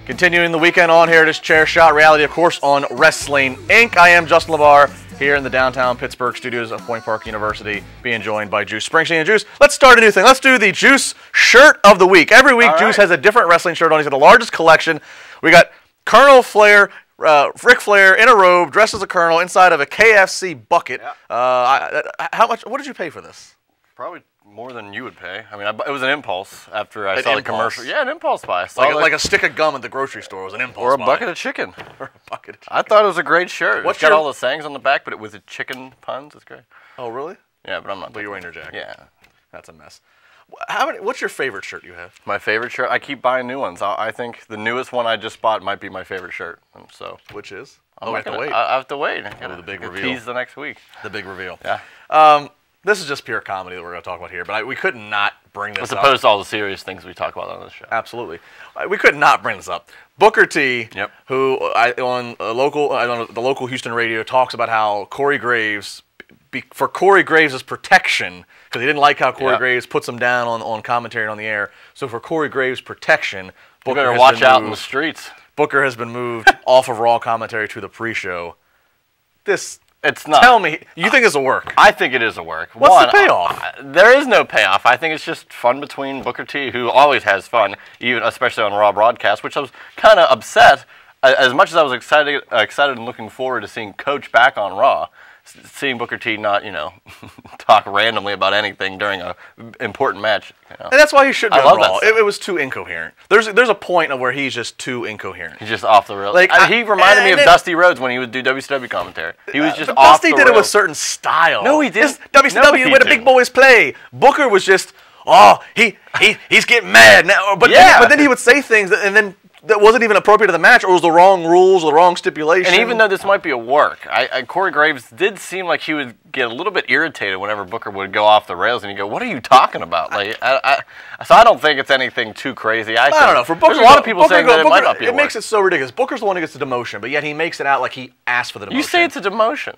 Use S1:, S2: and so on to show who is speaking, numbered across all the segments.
S1: Continuing the weekend on Heritage Chair Shot Reality, of course, on Wrestling Inc. I am Justin LeVar here in the downtown Pittsburgh studios of Point Park University, being joined by Juice Springsteen. And Juice, let's start a new thing. Let's do the Juice Shirt of the Week. Every week, Juice has a different wrestling shirt on. He's got the largest collection. We got Colonel Flair, Ric Flair in a robe, dressed as a colonel, inside of a KFC bucket. Yeah. How much? What did you pay for this?
S2: Probably more than you would pay. I mean, it was an impulse after I saw the commercial. Yeah, an impulse buy.
S1: Like a stick of gum at the grocery store was an impulse buy.
S2: Or a bucket of chicken.
S1: Or a bucket of chicken.
S2: I thought it was a great shirt. It's got all the sayings on the back, but it was a chicken puns. It's great.
S1: Oh, really?
S2: Yeah, but I'm not.
S1: But you're wearing your jacket.
S2: Yeah.
S1: That's a mess. What's your favorite shirt you have?
S2: My favorite shirt? I keep buying new ones. I think the newest one I just bought might be my favorite shirt. So.
S1: Which is?
S2: I have to wait. I have to wait.
S1: The big reveal.
S2: Tease the next week.
S1: The big reveal.
S2: Yeah.
S1: This is just pure comedy that we're going to talk about here, but we could not bring this up.
S2: As opposed to all the serious things we talk about on this show.
S1: Absolutely. We could not bring this up. Booker T, who on the local Houston radio talks about how Corey Graves, for Corey Graves' protection, because he didn't like how Corey Graves puts him down on commentary and on the air, so for Corey Graves' protection,
S2: Booker better watch out in the streets.
S1: Booker has been moved off of Raw commentary to the pre-show.
S2: It's not.
S1: Tell me, you think this will work?
S2: I think it is a work.
S1: What's the payoff?
S2: There is no payoff. I think it's just fun between Booker T, who always has fun, especially on Raw broadcast, which I was kind of upset. As much as I was excited and looking forward to seeing Coach back on Raw, seeing Booker T not, talk randomly about anything during an important match.
S1: And that's why he shouldn't be on Raw. It was too incoherent. There's a point of where he's just too incoherent.
S2: He's just off the rails. He reminded me of Dusty Rhodes when he would do WCW commentary. He was just off the rails.
S1: Dusty did it with certain style.
S2: No, he didn't.
S1: WCW, where the big boys play. Booker was just, he's getting mad now. But then he would say things that wasn't even appropriate to the match, or was the wrong rules, or the wrong stipulation.
S2: And even though this might be a work, Corey Graves did seem like he would get a little bit irritated whenever Booker would go off the rails, and he'd go, "What are you talking about?" So I don't think it's anything too crazy. I don't know. For Booker, there's a lot of people saying that it might not be a work.
S1: It makes it so ridiculous. Booker's the one who gets the demotion, but yet he makes it out like he asked for the demotion.
S2: You say it's a demotion.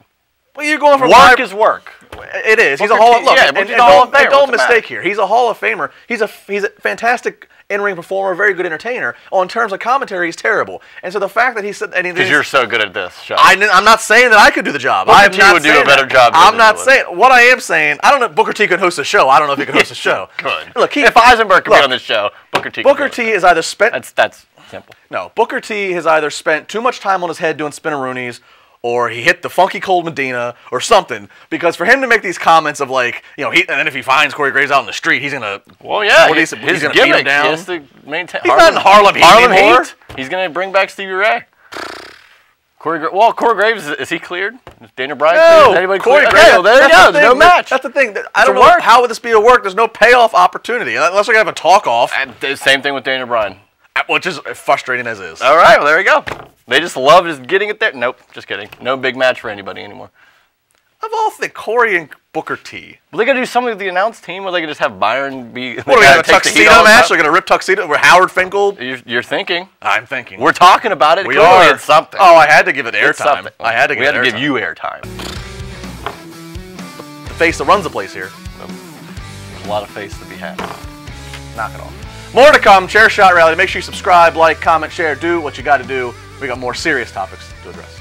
S1: Well, you're going for
S2: work is work.
S1: It is. He's a Hall of Famer. And don't mistake here. He's a Hall of Famer. He's a fantastic in-ring performer, very good entertainer. In terms of commentary, he's terrible. And so the fact that he said, because
S2: you're so good at this show.
S1: I'm not saying that I could do the job.
S2: Booker T would do a better job.
S1: I'm not saying. What I am saying, I don't know if Booker T could host a show. I don't know if he could host a show.
S2: Good.
S1: Look,
S2: if Eisenberg could be on this show, Booker T.
S1: Booker T is either spent.
S2: That's simple.
S1: No, Booker T has either spent too much time on his head doing spinaroonies, or he hit the funky cold Medina, or something. Because for him to make these comments of and then if he finds Corey Graves out in the street, he's gonna.
S2: Well, yeah,
S1: he's
S2: gonna
S1: beat him down.
S2: He has to maintain.
S1: He's not in Harlem Heat.
S2: He's gonna bring back Stevie Ray. Corey Graves, is he cleared? Is Daniel Bryan cleared? Is anybody
S1: Corey
S2: cleared?
S1: Graves.
S2: Okay, well, there you go. There's no match.
S1: That's the thing. I don't know how would this be a work. There's no payoff opportunity unless we're gonna have a talk off.
S2: Same thing with Daniel Bryan.
S1: Which is frustrating as is.
S2: All right, well, there you go. They just love just getting it there. Nope, just kidding. No big match for anybody anymore.
S1: Of all things, Corey and Booker T.
S2: Well, they got to do something with the announced team, or they could just have Byron be.
S1: What, are we going to have a tuxedo match? They're going to rip tuxedo with Howard Finkel?
S2: You're thinking.
S1: I'm thinking.
S2: We're talking about it.
S1: We are.
S2: It's something.
S1: Oh, I had to give it airtime.
S2: We had to give you airtime.
S1: The face that runs the place here.
S2: There's a lot of face to be had.
S1: Knock it off. More to come, Chair Shot Rally. Make sure you subscribe, like, comment, share, do what you got to do. We got more serious topics to address.